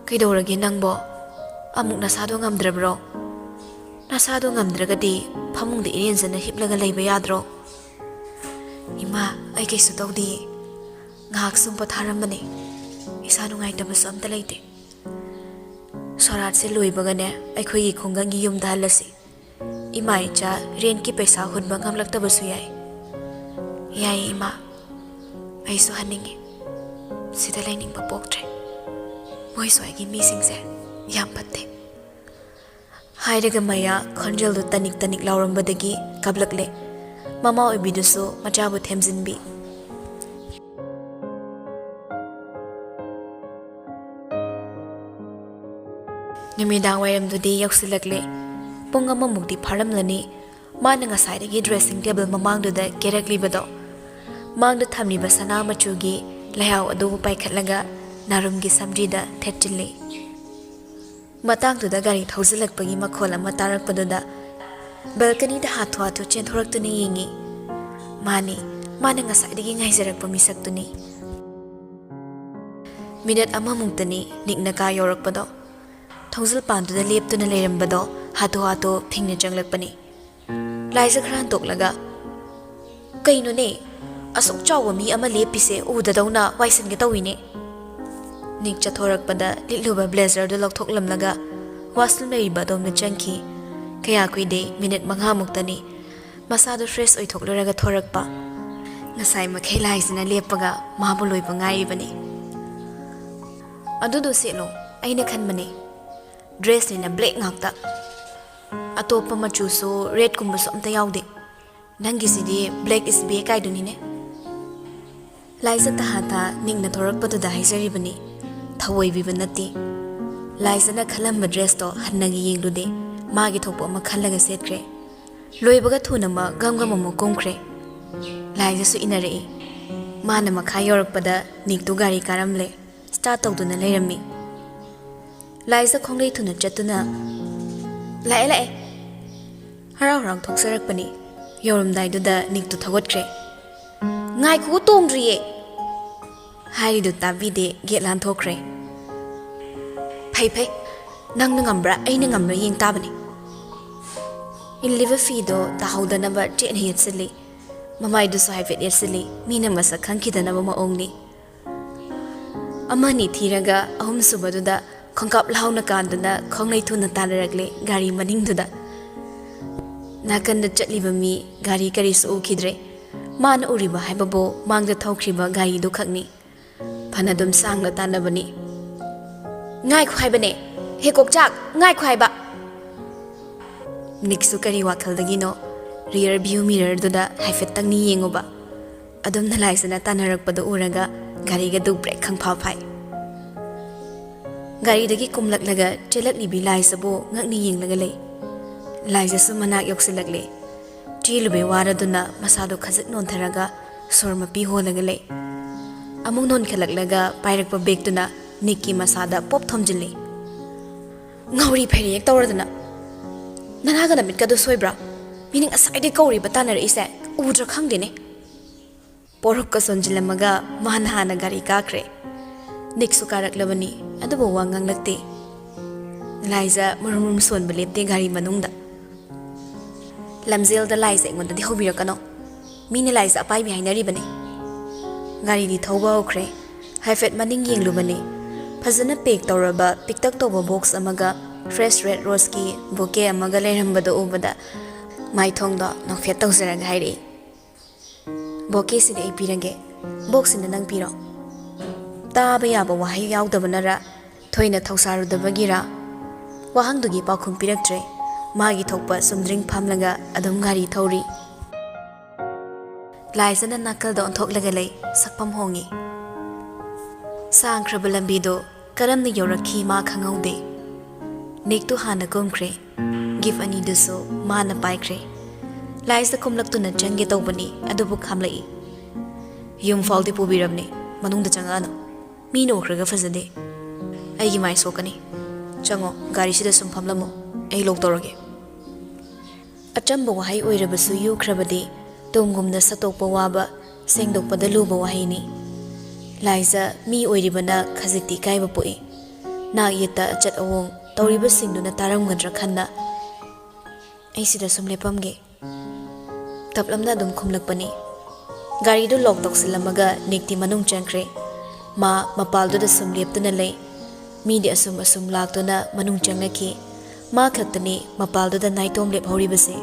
Kaidoragi nangbo. Amuk nasado ngamdrabro. Nasado ngamdragadi pamung di iriyan na hiplaga layba yadro. Ima ay kayso daw di. Ngahak sumpa tharamane. Isa nungay tabaso am talayte. Sorat se lui bagane ay khoyi khongangi yum dalasi. Ima icha ren ki paisa hunba ngamlak tabasu yai. Yai ima. Ay so haningi. Sida layning papoktre. Moy so ay gimising se. Yam patte. Hairaga maya khonjal do tanik laurambadagi kablakle. Mama oibiduso machabu themzinbi. Numidang wairam dudi yaksilakle. Punga mamukti pharamlani. Mana ngasai dressing table mamang do da kerakli bado. Mang do thamni basana machugi layaw adu paikhatlaga narumgi samjida thetchili. Matang to da gari thausilakpagi makhol ama tarakpaduda balcony da hathu chenthoraktuni yingi. Mana ngasai ngaijarakpa misaktuni. Minute ama mungtani nikna ka yorakpado. Thongzil pandu da leptuna leirambado hathu thingna changlakpani. Laisa khran toklaga. Kaino ne asok chawa mi ama lepise udadawna waisan ge tawine. Nik chathorakpada litluba blazer do lokthoklamlaga wasl meriba domna changki. Kaya kuide minute mangha muktani. Masado fresh oithokloraga thorakpa. Ngasai makhai laisina lepaga mabuloy pangai bani. Adudo selo aina khanmane. Dress ni na black ngakta. Atopa machu so red kumba so amta yawde. Nangi sidi black is be kai duni ne. Laisa tahata ningna thorakpadu da haisari bani. Thawai bi banati. Laisa na khalamba dress to hannagi yengdude. Magi thokpo ama khallaga setkre. Loibaga thuna ma gamgam mo komkre. Laisa su inare. Mana makha yorakpada niktu gari karamle. Start tawduna leirami. Laisa khonglei thuna chatuna. Lae. Harau thoksarakpani. Yorumdai duda niktu thagotkre. Ngai ku tongdriye. Hari du tabide getlan thokre. Phai. Nang ngambra aina ngamra yeng tabani. In liver fido ta haudana ba chen hiyetsili. Mamai du so haifet yetsili. Mina masa khankidana ba maongni. Amani thiraga ahum subaduda khongkap launa kanduna khonglei thuna talaragle gari maning duda. Nakanda chatliba mi gari kari su ukidre. Man uriba haibabo mangda thokriba gari du khakni. ꯐꯅꯗꯨꯝ ꯁꯥꯡꯅ ꯇꯥꯟꯅꯕꯅꯤ ꯉꯥꯏꯈꯣ ꯍꯥꯏꯕꯅꯦ ꯍꯦ ꯀꯣꯛꯆꯥꯛ ꯉꯥꯏꯈꯣ ꯍꯥꯏꯕ ꯅꯤꯛꯁꯨ ꯀꯔꯤ ꯋꯥꯈꯜꯗꯒꯤꯅꯣ ꯔꯤꯌꯔ view ꯃꯤꯔꯔꯗꯨꯗ ꯍꯥꯏꯐꯦꯠꯇꯪꯅꯤ ꯌꯦꯡꯉꯨꯕ ꯑꯗꯨꯝ ꯅꯂꯥꯏꯖꯅ ꯇꯥꯟꯅꯔꯛꯄꯗꯣ ꯎꯔꯒ ꯒꯥꯔꯤꯒꯗꯨ ꯕ꯭ꯔꯦꯛ ꯈꯪꯐꯥ ꯐꯥꯏ ꯒꯥꯔꯤꯗꯒꯤ ꯀꯨꯝꯂꯛꯂꯒ ꯆꯦꯜꯂꯛꯂꯤꯕꯤ ꯂꯥꯏꯖꯕꯨ ꯉꯛꯅꯤ ꯌꯦꯡꯂꯒ ꯂꯩ ꯂꯥꯏꯖꯁꯨ ꯃꯅꯥꯛ ꯌꯧꯁꯤꯜꯂꯛꯂꯦ ꯆꯦꯜꯂꯨꯕꯩ ꯋꯥꯔꯗꯨꯅ ꯃꯁꯥꯗꯣ ꯈꯖꯤꯛ ꯅꯣꯟꯊꯔꯒ ꯁꯣꯔ ꯃꯄꯤ ꯍꯣꯜꯂꯒ ꯂꯩ ꯑꯃꯨꯛ ꯅꯣꯟꯈꯠꯂꯛꯂꯒ ꯄꯥꯏꯔꯛꯄ ꯕꯦꯒꯇꯨꯅ ꯅꯤꯛꯀꯤ ꯃꯁꯥꯗ ꯄꯣꯞ ꯊꯣꯝꯖꯤꯜꯂꯤ ꯉꯥꯎꯔꯤ ꯐꯩꯔꯦꯛ ꯇꯧꯔꯗꯅ ꯅꯅꯥꯒ ꯅꯃꯤꯠꯀꯗꯣ ꯁꯣꯏꯕ꯭ꯔꯥ ꯃꯤꯅ ꯉꯁꯥꯏꯗꯩ ꯀꯧꯔꯤꯕ ꯇꯥꯟꯅꯔꯛꯏꯁꯦ ꯎꯗ꯭ꯔꯥ ꯈꯪꯗꯦꯅꯦ ꯄꯣꯔꯛꯀ ꯁꯣꯟꯖꯤꯜꯂꯝꯃꯒ ꯃꯥꯅ ꯍꯥꯟꯅ ꯒꯥꯔꯤ ꯀꯥꯈ꯭ꯔꯦ ꯅꯤꯛꯁꯨ ꯀꯥꯔꯛꯂꯕꯅꯤ ꯑꯗꯨꯕꯨ ꯋꯥ ꯉꯥꯡꯂꯛꯇꯦ ꯂꯥꯏꯖ ꯃꯔꯨꯝ ꯁꯣꯟꯕ ꯂꯦꯞꯇꯦ ꯒꯥꯔꯤ ꯃꯅꯨꯡꯗ ꯂꯝꯖꯦꯜꯗ ꯂꯥꯏꯖ ꯑꯩꯉꯣꯟꯗꯗꯤ ꯍꯧꯕꯤꯔꯛꯀꯅꯣ ꯃꯤꯅ ꯂꯥꯏꯖ ꯑꯄꯥꯏꯕꯤ ꯍꯥꯏꯅꯔꯤꯕꯅꯤ ꯒꯥꯔꯤꯗꯤ ꯊꯧꯕ ꯍꯧꯈ꯭ꯔꯦ ꯍꯥꯏꯐꯦꯠ ꯃꯅꯤꯡ ꯌꯦꯡꯂꯨꯕꯅꯤ ꯐꯖꯅ ꯄꯦꯛ ꯇꯧꯔꯕ ꯄꯤꯛꯇꯛ ꯇꯧꯕ ꯕꯣꯛꯁ ꯑꯃꯒ ꯐ꯭ꯔꯦꯁ ꯔꯦꯗ ꯔꯣꯁꯀꯤ ꯕꯣꯀꯦ ꯑꯃꯒ ꯂꯩꯔꯝꯕꯗꯣ ꯎꯕꯗ ꯃꯥꯏꯊꯣꯡꯗꯣ ꯅꯣꯛꯐꯦꯠ ꯇꯧꯖꯔꯒ ꯍꯥꯏꯔꯛꯏ ꯕꯣꯀꯦꯁꯤꯗꯤ ꯑꯩ ꯄꯤꯔꯒꯦ ꯕꯣꯛꯁꯤꯅ ꯅꯪ ꯄꯤꯔꯣ ꯇꯥꯕ ꯌꯥꯕ ꯋꯥꯍꯩ ꯌꯥꯎꯗꯕꯅꯔ ꯊꯣꯏꯅ ꯊꯧꯁꯥꯔꯨꯗꯕꯒꯤꯔ ꯋꯥꯍꯪꯗꯨꯒꯤ ꯄꯥꯎꯈꯨꯝ ꯄꯤꯔꯛꯇ꯭ꯔꯦ ꯃꯥꯒꯤ ꯊꯣꯛꯄ ꯆꯨꯝꯗ꯭ꯔꯤꯡ ꯐꯝꯂꯒ ꯑꯗꯨꯝ ꯒꯥꯔꯤ ꯊꯧꯔꯤ ꯂꯥꯏꯖꯅ ꯅꯥꯀꯜꯗ ꯑꯣꯟꯊꯣꯛꯂꯒ ꯂꯩ ꯁꯛꯐꯝ ꯍꯣꯡꯉꯤ ꯁꯥꯡꯈ꯭ꯔꯕ ꯂꯝꯕꯤꯗꯣ ꯀꯔꯝꯅ ꯌꯧꯔꯛꯈꯤ ꯃꯥ ꯈꯪꯍꯧꯗꯦ ꯅꯤꯛꯇꯨ ꯍꯥꯟꯅ ꯀꯨꯝꯈ꯭ꯔꯦ ꯒꯤꯐ ꯑꯅꯤꯗꯨꯁꯨ ꯃꯥꯅ ꯄꯥꯏꯈ꯭ꯔꯦ ꯂꯥꯏꯖꯗ ꯀꯨꯝꯂꯛꯇꯨꯅ ꯆꯪꯒꯦ ꯇꯧꯕꯅꯤ ꯑꯗꯨꯕꯨ ꯈꯥꯝꯂꯛꯏ ꯌꯨꯝ ꯐꯥꯎꯗꯤ ꯄꯨꯕꯤꯔꯕꯅꯤ ꯃꯅꯨꯡꯗ ꯆꯪꯉꯛꯑꯅꯨ ꯃꯤꯅ ꯎꯈ꯭ꯔꯒ ꯐꯖꯗꯦ ꯑꯩꯒꯤ ꯃꯥꯏ ꯁꯣꯛꯀꯅꯤ ꯆꯪꯉꯣ ꯒꯥꯔꯤꯁꯤꯗ ꯁꯨꯝ ꯐꯝꯂꯝꯃꯣ ꯑꯩ ꯂꯣꯛ ꯇꯧꯔꯒꯦ ꯑꯆꯝꯕ ꯋꯥꯍꯩ ꯑꯣꯏꯔꯕꯁꯨ ꯌꯨꯈ꯭ꯔꯕꯗꯤ ꯇꯨꯡꯒꯨꯝꯅ ꯁꯠꯇꯣꯛꯄ ꯋꯥꯕ ꯁꯦꯡꯗꯣꯛꯄꯗ ꯂꯨꯕ ꯋꯥꯍꯩꯅꯤ ꯂꯥꯏꯖ ꯃꯤ ꯑꯣꯏꯔꯤꯕꯅ ꯈꯖꯤꯛꯇꯤ ꯏꯀꯥꯏꯕ ꯄꯣꯛꯏ ꯅꯥꯛ ꯌꯦꯠꯇ ꯑꯆꯠ ꯑꯋꯣꯡ ꯇꯧꯔꯤꯕꯁꯤꯡꯗꯨꯅ ꯇꯥꯔꯝꯒꯗ꯭ꯔꯥ ꯈꯟꯅ ꯑꯩ ꯁꯤꯗ ꯁꯨꯝ ꯂꯦꯞꯄꯝꯒꯦ ꯇꯞꯂꯝꯅ ꯑꯗꯨꯝ ꯈꯨꯝꯂꯛꯄꯅꯤ ꯒꯥꯔꯤꯗꯨ ꯂꯣꯛ ꯇꯧꯁꯤꯜꯂꯝꯃꯒ ꯅꯤꯛꯇꯤ ꯃꯅꯨꯡ ꯆꯪꯈ꯭ꯔꯦ ꯃꯥ ꯃꯄꯥꯜꯗꯨꯗ ꯁꯨꯝ ꯂꯦꯞꯇꯨꯅ ꯂꯩ ꯃꯤꯗꯤ ꯑꯁꯨꯝ ꯑꯁꯨꯝ ꯂꯥꯛꯇꯨꯅ ꯃꯅꯨꯡ ꯆꯪꯅꯈꯤ ꯃꯥ ꯈꯛꯇꯅꯤ ꯃꯄꯥꯜꯗꯨꯗ ꯅꯥꯏꯇꯣꯝ ꯂꯦꯞꯍꯧꯔꯤꯕꯁꯦ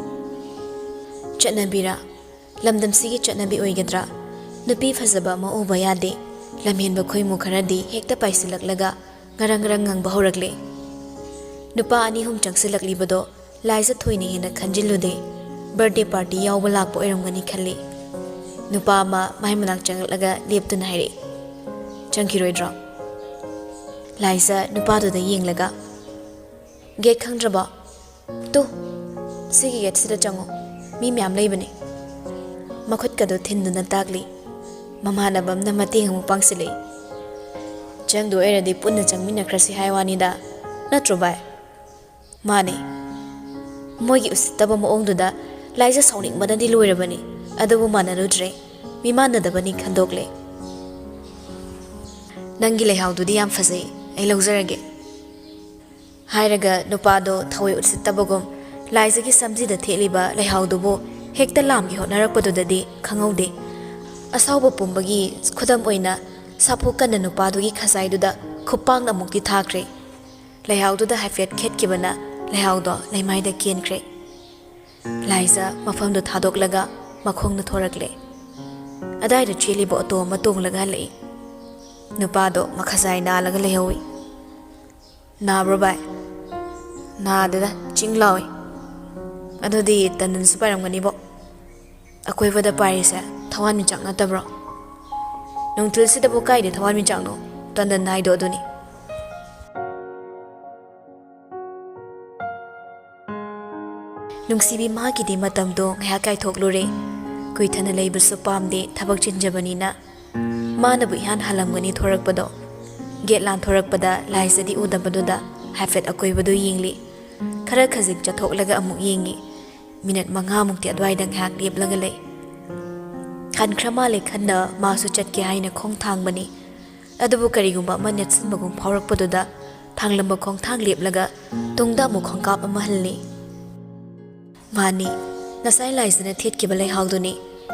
ꯆꯠꯅꯕꯤꯔꯥ ꯂꯝꯗꯝꯁꯤꯒꯤ ꯆꯠꯅꯕꯤ ꯑꯣꯏꯒꯗ꯭ꯔꯥ ꯅꯨꯄꯤ ꯐꯖꯕ ꯑꯃ ꯎꯕ ꯌꯥꯗꯦ ꯂꯝꯍꯦꯟꯕ ꯈꯣꯏꯃꯨ ꯈꯔꯗꯤ ꯍꯦꯛꯇ ꯄꯥꯏꯁꯤꯜꯂꯛꯂꯒ ꯉꯔꯪ ꯉꯔꯪ ꯉꯪꯕ ꯍꯧꯔꯛꯂꯦ ꯅꯨꯄꯥ ꯑꯅꯤ ꯑꯍꯨꯝ ꯆꯪꯁꯤꯜꯂꯛꯂꯤꯕꯗꯣ ꯂꯥꯏꯖ ꯊꯣꯏꯅ ꯍꯦꯟꯅ ꯈꯟꯖꯤꯜꯂꯨꯗꯦ ꯕꯔꯊꯗꯦ ꯄꯥꯔꯇꯤ ꯌꯥꯎꯕ ꯂꯥꯛꯄ ꯑꯣꯏꯔꯝꯒꯅꯤ ꯈꯜꯂꯤ ꯅꯨꯄꯥ ꯑꯃ ꯃꯥꯏ ꯃꯅꯥꯛ ꯆꯪꯂꯛꯂꯒ ꯂꯦꯞꯇꯨꯅ ꯍꯥꯏꯔꯛꯏ ꯆꯪꯈꯤꯔꯣꯏꯗ꯭ꯔꯣ ꯂꯥꯏꯖ ꯅꯨꯄꯥꯗꯨꯗ ꯌꯦꯡꯂꯒ ꯒꯦꯠ ꯈꯪꯗ꯭ꯔꯕꯣ ꯇꯨ ꯁꯤꯒꯤ ꯒꯦꯠꯁꯤꯗ ꯆꯪꯉꯣ ꯃꯤ ꯃꯌꯥꯝ ꯂꯩꯕꯅꯦ ꯃꯈꯨꯠꯀꯗꯣ ꯊꯤꯟꯗꯨꯅ ꯇꯥꯛꯂꯤ ꯃꯃꯥꯟꯅꯕ ꯑꯃꯅ ꯃꯇꯦꯡ ꯑꯃꯨꯛ ꯄꯥꯡꯁꯤꯜꯂꯛꯏ ꯆꯪꯗꯣ ꯑꯣꯏꯔꯗꯤ ꯄꯨꯟꯅ ꯆꯪꯃꯤꯟꯅꯈ꯭ꯔꯁꯤ ꯍꯥꯏ ꯋꯥꯅꯤꯗ ꯅꯠꯇ꯭ꯔꯣ ꯚꯥꯏ ꯃꯥꯅꯦ ꯃꯣꯏꯒꯤ ꯎꯁꯤꯠꯇꯕ ꯃꯑꯣꯡꯗꯨꯗ ꯂꯥꯏꯖ ꯁꯥꯎꯅꯤꯡꯕꯅꯗꯤ ꯂꯣꯏꯔꯕꯅꯤ ꯑꯗꯨꯕꯨ ꯃꯥꯟꯅꯔꯨꯗ꯭ꯔꯦ ꯃꯤꯃꯥꯟꯅꯗꯕꯅꯤ ꯈꯟꯗꯣꯛꯂꯦ ꯅꯪꯒꯤ ꯂꯩꯍꯥꯎꯗꯨꯗꯤ ꯌꯥꯝ ꯐꯖꯩ ꯑꯩ ꯂꯧꯖꯔꯒꯦ ꯍꯥꯏꯔꯒ ꯅꯨꯄꯥꯗꯣ ꯊꯋꯣꯏ ꯎꯁꯤꯠꯇꯕꯒꯨꯝ ꯂꯥꯏꯖꯒꯤ ꯁꯝꯖꯤꯗ ꯊꯦꯠꯂꯤꯕ ꯂꯩꯍꯥꯎꯗꯨꯕꯨ ꯍꯦꯛꯇ ꯂꯥꯝꯒꯤ ꯍꯣꯠꯅꯔꯛꯄꯗꯨꯗꯗꯤ ꯈꯪꯍꯧꯗꯦ ꯑꯁꯥꯎꯕ ꯄꯨꯝꯕꯒꯤ ꯈꯨꯗꯝ ꯑꯣꯏꯅ ꯁꯥꯐꯨ ꯀꯟꯅ ꯅꯨꯄꯥꯗꯨꯒꯤ ꯈꯖꯥꯏꯗꯨꯗ ꯈꯨꯄꯥꯛꯅ ꯑꯃꯨꯛꯇꯤ ꯊꯥꯈ꯭ꯔꯦ ꯂꯩꯍꯥꯎꯗꯨꯗ ꯍꯥꯏꯐꯦꯠ ꯈꯦꯠꯈꯤꯕꯅ ꯂꯩꯍꯥꯎꯗꯣ ꯂꯩꯃꯥꯏꯗ ꯀꯦꯟꯈ꯭ꯔꯦ ꯂꯥꯏꯖ ꯃꯐꯝꯗꯨ ꯊꯥꯗꯣꯛꯂꯒ ꯃꯈꯣꯡꯅ ꯊꯣꯔꯛꯂꯦ ꯑꯗꯥꯏꯗ ꯆꯦꯜꯂꯤꯕ ꯑꯣꯇꯣ ꯑꯃ ꯇꯣꯡꯂꯒ ꯍꯜꯂꯛꯏ ꯅꯨꯄꯥꯗꯣ ꯃꯈꯖꯥꯏ ꯅꯥꯜꯂꯒ ꯂꯩꯍꯧꯏ ꯅꯥꯕ꯭ꯔꯣ ꯚꯥꯏ ꯅꯥꯗꯦꯗ ꯆꯤꯡ ꯂꯥꯎꯏ ꯑꯗꯨꯗꯤ ꯇꯟꯗꯟꯁꯨ ꯄꯥꯏꯔꯝꯒꯅꯤꯕꯣ ꯑꯀꯣꯏꯕꯗ ꯄꯥꯏꯔꯤꯁꯦ ꯊꯋꯥꯟꯃꯤꯆꯥꯛ ꯅꯠꯇꯕ꯭ꯔꯣ ꯅꯨꯡꯊꯤꯜꯁꯤꯗꯕꯨ ꯀꯥꯏꯗꯦ ꯊꯋꯥꯟꯃꯤꯆꯥꯛꯅꯣ ꯇꯟꯗꯟ ꯍꯥꯏꯗꯣ ꯑꯗꯨꯅꯤ ꯅꯨꯡꯁꯤꯕꯤ ꯃꯥꯒꯤꯗꯤ ꯃꯇꯝꯗꯣ ꯉꯥꯏꯍꯥꯛ ꯀꯥꯏꯊꯣꯛꯂꯨꯔꯦ ꯀꯨꯏꯊꯅ ꯂꯩꯕꯁꯨ ꯄꯥꯝꯗꯦ ꯊꯕꯛ ꯆꯤꯟꯖꯕꯅꯤꯅ ꯃꯥꯅꯕꯨ ꯏꯍꯥꯟ ꯍꯜꯂꯝꯒꯅꯤ ꯊꯣꯔꯛꯄꯗꯣ ꯒꯦꯠ ꯂꯥꯟꯊꯣꯔꯛꯄꯗ ꯂꯥꯏꯖꯗꯤ ꯎꯗꯕꯗꯨꯗ ꯍꯥꯏꯐꯦꯠ ꯑꯀꯣꯏꯕꯗꯨ ꯌꯦꯡꯂꯤ ꯈꯔ ꯈꯖꯤꯛ ꯆꯠꯊꯣꯛꯂꯒ ꯑꯃꯨꯛ ꯌꯦꯡꯉꯤ ꯃꯤꯅꯠ 5ꯃꯨꯛꯇꯤ ꯑꯗꯨꯋꯥꯏꯗ ꯉꯥꯏꯍꯥꯛ ꯂꯦꯞꯂꯒ ꯂꯩ ꯈꯟꯈ꯭ꯔ ꯃꯥꯜꯂꯦ ꯈꯟꯅ ꯃꯥꯁꯨ ꯆꯠꯀꯦ ꯍꯥꯏꯅ ꯈꯣꯡ ꯊꯥꯡꯕꯅꯤ ꯑꯗꯨꯕꯨ ꯀꯔꯤꯒꯨꯝꯕ ꯑꯃ ꯅꯦꯠꯁꯤꯟꯕꯒꯨꯝ ꯐꯥꯎꯔꯛꯄꯗꯨꯗ ꯊꯥꯡꯂꯝꯕ ꯈꯣꯡꯊꯥꯡ ꯂꯦꯞꯂꯒ ꯇꯨꯡꯗ ꯑꯃꯨꯛ ꯈꯣꯡꯀꯥꯞ ꯑꯃ ꯍꯜꯂꯤ ꯃꯥꯅꯤ ꯉꯁꯥꯏ ꯂꯥꯏꯖꯅ ꯊꯦꯠꯈꯤꯕ ꯂꯩꯍꯥꯎꯗꯨꯅꯤ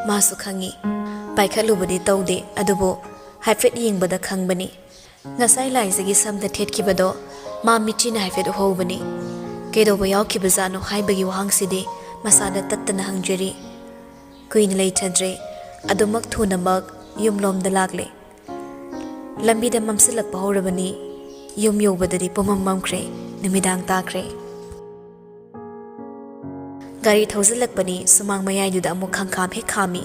ꯃꯥꯁꯨ ꯈꯪꯉꯤ ꯄꯥꯏꯈꯠꯂꯨꯕꯗꯤ ꯇꯧꯗꯦ ꯑꯗꯨꯕꯨ ꯍꯥꯏꯐꯦꯠ ꯌꯦꯡꯕꯗ ꯈꯪꯕꯅꯤ ꯉꯁꯥꯏ ꯂꯥꯏꯖꯒꯤ ꯁꯝꯗ ꯊꯦꯠꯈꯤꯕꯗꯣ ꯃꯥ ꯃꯤꯠꯆꯤꯅ ꯍꯥꯏꯐꯦꯠ ꯎꯍꯧꯕꯅꯤ ꯀꯩꯗꯧꯕ ꯌꯥꯎꯈꯤꯕꯖꯥꯠꯅꯣ ꯍꯥꯏꯕꯒꯤ ꯋꯥꯍꯪꯁꯤꯗꯤ ꯃꯁꯥꯗ ꯇꯠꯇꯅ ꯍꯪꯖꯔꯤ ꯀꯨꯏꯅ ꯂꯩꯊꯗ꯭ꯔꯦ ꯑꯗꯨꯃꯛ ꯊꯨꯅꯃꯛ ꯌꯨꯝꯂꯣꯝꯗ ꯂꯥꯛꯂꯦ Lambida mamsilakpa hꯧrabani yum yobadadi pumam mamkhre numidang takre gari thausilakpani sumang mayaiduda amuk khangkham he khami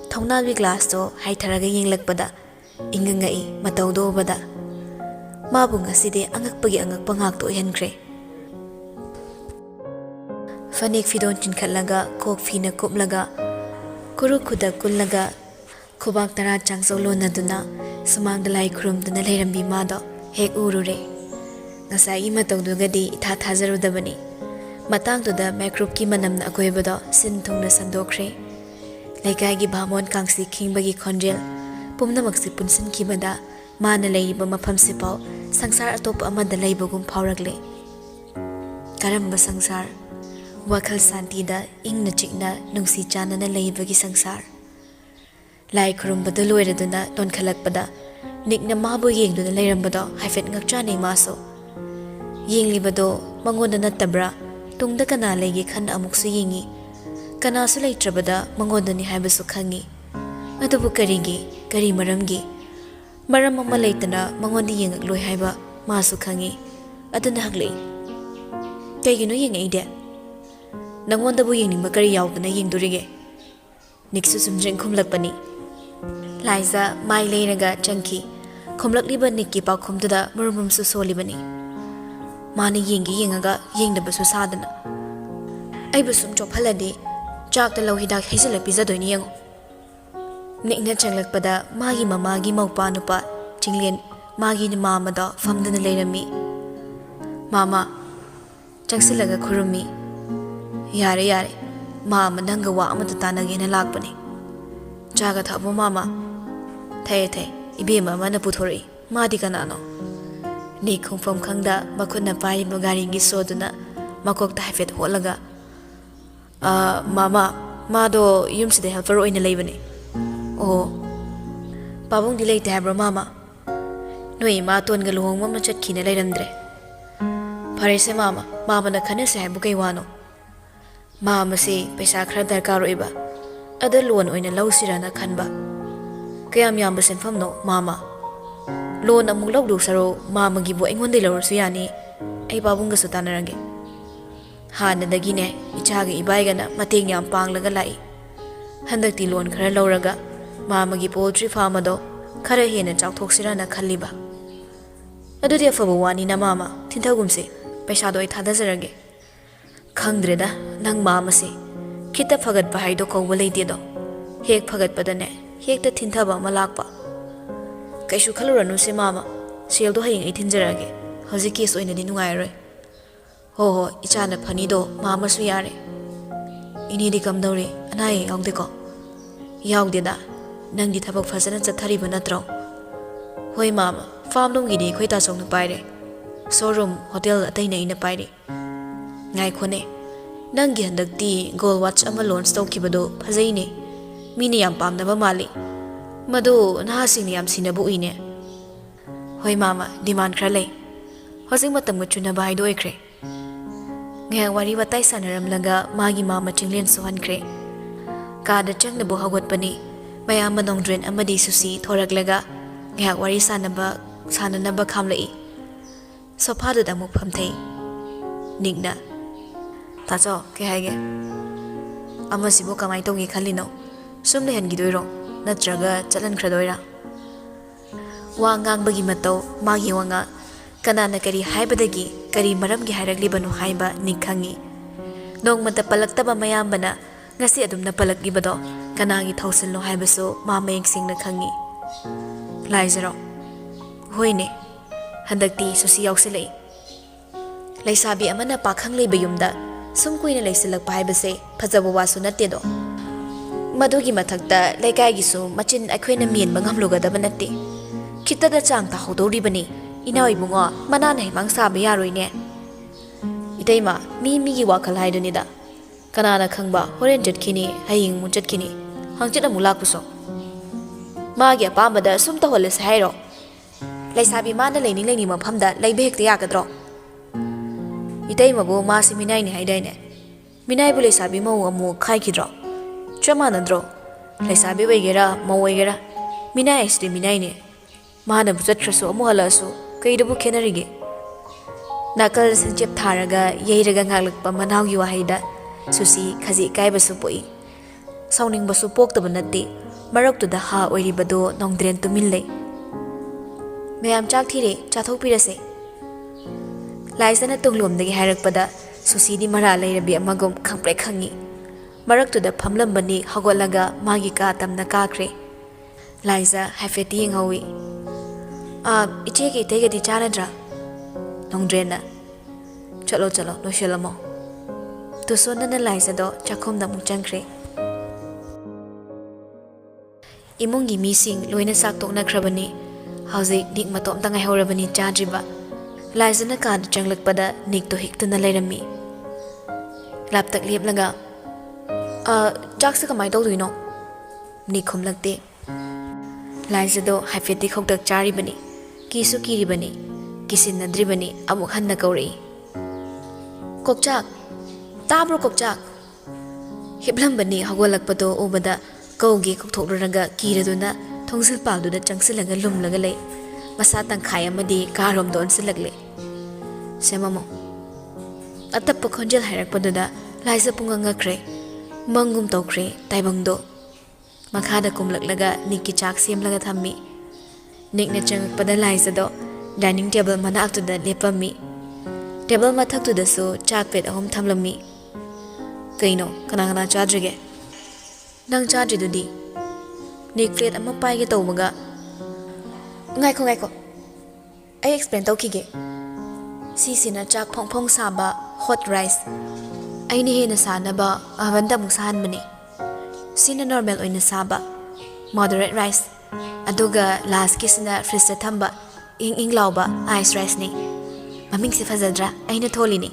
thonalwi glass to haitharaga yenglakpada ingangai matawdobada mabung aside angakpagi angakpa ngakto oihankre fanek fidon chinkhatlaga kok fina kuplaga kuru khuda kullaga khubak tara changsolonaduna sumangda lai khurumduna leirambi mado hek urure ngasai matawdugadi itha thazarudabani matangduda microbe ki manamna akoibado sin thungna sandokre laikai gi bhamon kangsi khingbagi khonjel pumnamaksi punsin kibada mana leiba mafamsi pau sangsar atop amada leibagum phawragle karamba sangsar wakhal santida ingna chikna nungsi chanana leibagi sangsar lai khurumbada loiraduna tonkhalakpada nikna mabu yengduna leirambado haifet ngakchane maso yenglibado mangonda natabra tungda kana legi khan amuksu yengi kana su leitrabada mangonda ni haibasu khangi adubu kari maramgi maram amma leitana mangondi yengak loi haiba masu khangi aduna haglei kaigino yengai de nangonda bu yengni kari yaudana yengdurige niksu sumjeng khumlakpani laisa mai leiraga changki khumlakliba nikki pakhumduda murumumsu solibani mani yengaga yengdabasu sadana aibu sum chophaladi chakta lau hidak haisala pizadoini yengo nikna changlakpada magi mamagi maupa nupa chinglen magi ni mamada famdana leirami mama changsilaga khurumi yare mama nanga wa amata tanagena lakpani chaga thabo mama thai ibe mama na puthori madi kanano ni khumfam khangda makhuna pai bagari gi soduna makok ta hafet holaga mama mado yumside helper oina leibani oh pabung di leite habro mama noi ma ton ga luhong mama chatkina leiramdre pharese mama na khane se habu kai wano mama se paisa khara darkar oiba ada loan oina lausirana khanba kayam yamba senfam no mama loan amuk lawdu saro mama gi bo engonde lawrsu yani ai babung ga su tanarange hana dagine ichaga ibaigana mateng yam panglaga lai handakti loan khara lawraga mama gi poultry farm ado khara hena chawthoksirana khalliba adudi afaba wani na mama thintagumse paisa do ai thadazarage khangdreda nang mama se kita phagat bahai do ko leite do hek phagat padane hek ta thintaba malakpa kaishu khaluranu se mama sel do hayeng ai thinjarage hoji case oina ni nungai roi ho ichana phani do mama su yare ini di kam dawre anai yawde ko yawde da nang di thabak phasana chathari banatro hoi mama farm dong gi di khoi ta song nu paire showroom hotel atai nei na paire ngai khone nang gi handak ti gold watch ama launch tawkibado phajai ne mini yam pamnaba mali madu na sing yam sinabu ine hoi mama demand khra lei hosing matam chuna bai do ekre ngai wari watai sanaram laga magi mama chinglen sohan kre ka da chang na bo hagot pani mayam manong dren amadi susi thorak laga ngai wari sananaba khamlei sofa da muk phamthei nikna tacho ke haige amasibo kamai tongi khalino sumle han gidoiro natraga chalan khradoira wa ngangbagi matau magi wanga kanana kari haibadagi kari maramgi hairaklibanu haiba nikhangi nongmata palaktaba mayambana ngasi adumna palaklibado kanagi thausilno haibaso mamayeng singna khangi laizaro hoine handakti susi yausilei laisabi amana pakhang leiba yumda sum kuina leisilakpa haibase phajaba wasu natedo madugi mathakta laikai gi su machin akhwena mien bangamlugadaba natte khitada chang ta hodoribani inai bungo mana nei mangsa ba yaroine iteima mi gi wakhal haidunida kanana khangba horen jetkhini haying mu jetkhini hangchit amulak puso magi apambada sum ta holes hairo laisabi mana leini mafamda leibe hekta yagadro iteima bo masi minai ni haidaine minai bu laisabi mau amu khaikidro chamanandro laisabi wegera mau wegera minai isri minai ne ꯃꯥꯅꯕꯨ ꯆꯠꯈ꯭ꯔꯁꯨ ꯑꯃꯨꯛ ꯍꯜꯂꯛꯑꯁꯨ ꯀꯩꯗꯕꯨ ꯈꯦꯠꯅꯔꯤꯒꯦ? ꯅꯥꯀꯜ ꯁꯪꯆꯦꯞ ꯊꯥꯔꯒ ꯌꯩꯔꯒ ꯉꯥꯛꯂꯛꯄ ꯃꯅꯥꯎꯒꯤ ꯋꯥꯍꯩꯗ sushi ꯈꯖꯤ ꯏꯀꯥꯏꯕꯁꯨ ꯄꯣꯛꯏ, ꯁꯥꯎꯅꯤꯡꯕꯁꯨ ꯄꯣꯛꯇꯕ ꯅꯠꯇꯦ꯫ ꯃꯔꯛꯇꯨꯗ ꯍꯥ ꯑꯣꯏꯔꯤꯕꯗꯣ ꯅꯣꯡꯗ꯭ꯔꯦꯟ ꯇꯨꯃꯤꯟ ꯂꯩ꯫ ꯃꯌꯥꯝ ꯆꯥꯛ ꯊꯤꯔꯦ, ꯆꯥꯊꯣꯛꯄꯤꯔꯁꯦ꯫ ꯂꯥꯏꯖꯅ ꯇꯨꯡꯂꯣꯝꯗꯒꯤ ꯍꯥꯏꯔꯛꯄꯗ ꯁꯨꯁꯤꯗꯤ ꯃꯔꯥ ꯂꯩꯔꯕꯤ ꯑꯃꯒꯨꯝ ꯈꯪꯄ꯭ꯔꯦꯛ ꯈꯪꯉꯤ꯫ ꯃꯔꯛꯇꯨꯗ ꯐꯝꯂꯝꯕꯅꯤ ꯍꯧꯒꯠꯂꯒ ꯃꯥꯒꯤ ꯀꯥ ꯇꯝꯅ ꯀꯥꯈ꯭ꯔꯦ꯫ ꯂꯥꯏꯖ ꯍꯥꯏꯐꯦꯠꯇꯤ ꯌꯦꯡꯍꯧꯏ꯫ ꯏꯆꯦꯒ ꯏꯇꯩꯒꯗꯤ ꯆꯥꯔꯗ꯭ꯔꯥ? ꯅꯣꯡꯗ꯭ꯔꯦꯟꯅ ꯆꯠꯂꯣ ꯆꯠꯂꯣ ꯂꯣꯏꯁꯤꯜꯂꯝꯃꯣ꯫ ꯇꯨꯁꯣꯟꯅꯅ ꯂꯥꯏꯖꯗꯣ ꯆꯥꯛꯈꯨꯝꯗ ꯑꯃꯨꯛ ꯆꯪꯈ꯭ꯔꯦ꯫ ꯏꯃꯨꯡꯒꯤ ꯃꯤꯁꯤꯡ ꯂꯣꯏꯅ ꯆꯥꯛ ꯇꯣꯛꯅꯈ꯭ꯔꯕꯅꯤ꯫ ꯍꯧꯖꯤꯛ ꯅꯤꯛ ꯃꯇꯣꯝꯇ ꯉꯥꯏꯍꯧꯔꯕꯅꯤ ꯆꯥꯗ꯭ꯔꯤꯕ꯫ ꯂꯥꯏꯖꯅ ꯀꯥꯗ ꯆꯪꯂꯛꯄꯗ ꯅꯤꯛꯇꯣ ꯍꯤꯛꯇꯨꯅ ꯂꯩꯔꯝꯃꯤ꯫ ꯂꯥꯞꯇꯛ ꯂꯦꯞꯂꯒ ꯆꯥꯛꯁꯦ ꯀꯃꯥꯏꯅ ꯇꯧꯗꯣꯏꯅꯣ? ꯅꯤꯛ ꯈꯨꯝꯂꯛꯇꯦ꯫ ꯂꯥꯏꯖꯗꯣ ꯍꯥꯏꯐꯦꯠꯇꯤ ꯈꯧꯇꯛ ꯆꯥꯔꯤꯕꯅꯤ, ꯀꯤꯁꯨ ꯀꯤꯔꯤꯕꯅꯤ, ꯀꯤꯁꯤꯟꯅꯗ꯭ꯔꯤꯕꯅꯤ ꯑꯃꯨꯛ ꯍꯟꯅ ꯀꯧꯔꯛꯏ꯫ ꯀꯣꯛꯆꯥꯛ, ꯇꯥꯕ꯭ꯔꯣ ꯀꯣꯛꯆꯥꯛ? ꯍꯤꯞꯂꯝꯕꯅꯤ ꯍꯧꯒꯠꯂꯛꯄꯗꯣ ꯎꯕꯗ ꯀꯧꯒꯦ ꯀꯧꯊꯣꯛꯂꯨꯔꯒ ꯀꯤꯔꯗꯨꯅ ꯊꯣꯡꯖꯤꯜ ꯄꯥꯜꯗꯨꯗ ꯆꯪꯁꯤꯜꯂꯒ ꯂꯨꯝꯂꯒ ꯂꯩ꯫ ꯃꯁꯥ ꯇꯪꯈꯥꯏ ꯑꯃꯗꯤ ꯀꯥꯔꯣꯝꯗ ꯑꯣꯟꯁꯤꯜꯂꯛꯂꯦ꯫ ꯁꯦꯝꯃꯝꯃꯣ꯫ ꯑꯇꯞꯄ ꯈꯣꯟꯖꯦꯜ ꯍꯥꯏꯔꯛꯄꯗꯨꯗ ꯂꯥꯏꯖ ꯄꯨꯡꯉꯛ ꯉꯛꯈ꯭ꯔꯦ꯫ ꯃꯪꯒꯨꯝ ꯇꯧꯈ꯭ꯔꯦ ꯇꯥꯏꯕꯪꯗꯣ꯫ ꯃꯈꯥꯗ ꯀꯨꯝꯂꯛꯂꯒ ꯅꯤꯛꯀꯤ ꯆꯥꯛ ꯁꯦꯝꯂꯒ ꯊꯝꯃꯤ꯫ ꯅꯤꯛꯅ ꯆꯪꯉꯛꯄꯗ ꯂꯥꯏꯖꯗꯣ ꯗꯥꯏꯅꯤꯡ ꯇꯦꯕꯜ ꯃꯅꯥꯛꯇꯨꯗ ꯂꯦꯞꯄꯝꯃꯤ꯫ ꯇꯦꯕꯜ ꯃꯊꯛꯇꯨꯗꯁꯨ ꯆꯥꯛ ꯄ꯭ꯂꯦꯠ 3 ꯊꯝꯂꯝꯃꯤ꯫ ꯀꯩꯅꯣ, ꯀꯅꯥ ꯀꯅꯥ ꯆꯥꯗ꯭ꯔꯤꯒꯦ? ꯅꯪ ꯆꯥꯗ꯭ꯔꯤꯗꯨꯗꯤ? ꯅꯤꯛ ꯄ꯭ꯂꯦꯠ ꯑꯃ ꯄꯥꯏꯒꯦ ꯇꯧꯕꯒ ꯉꯥꯏꯈꯣ ꯉꯥꯏꯈꯣ, ꯑꯩ ꯑꯦꯛꯁꯄ꯭ꯂꯦꯟ ꯇꯧꯈꯤꯒꯦ꯫ ꯁꯤꯁꯤꯅ ꯆꯥꯛ ꯐꯣꯡ ꯐꯣꯡ ꯁꯥꯕ ꯍꯣꯠ ꯔꯥꯏꯁ꯫ ꯑꯩꯅ ꯍꯦꯟꯅ ꯁꯥꯅꯕ ꯑꯚꯟꯗ ꯑꯃꯨꯛ ꯁꯥꯍꯟꯕꯅꯤ꯫ ꯁꯤꯅ ꯅꯣꯔꯃꯦꯜ ꯑꯣꯏꯅ ꯁꯥꯕ ꯃꯣꯗꯔꯦꯠ ꯔꯥꯏꯁ꯫ ꯑꯗꯨꯒ ꯂꯥꯁꯀꯤꯁꯤꯅ ꯐ꯭ꯔꯤꯖꯇ ꯊꯝꯕ ꯏꯪ ꯏꯪ ꯂꯥꯎꯕ ꯑꯥꯏꯁ ꯔꯥꯏꯁꯅꯤ꯫ ꯃꯃꯤꯡꯁꯦ ꯐꯖꯗ꯭ꯔꯥ? ꯑꯩꯅ ꯊꯣꯜꯂꯤꯅꯤ꯫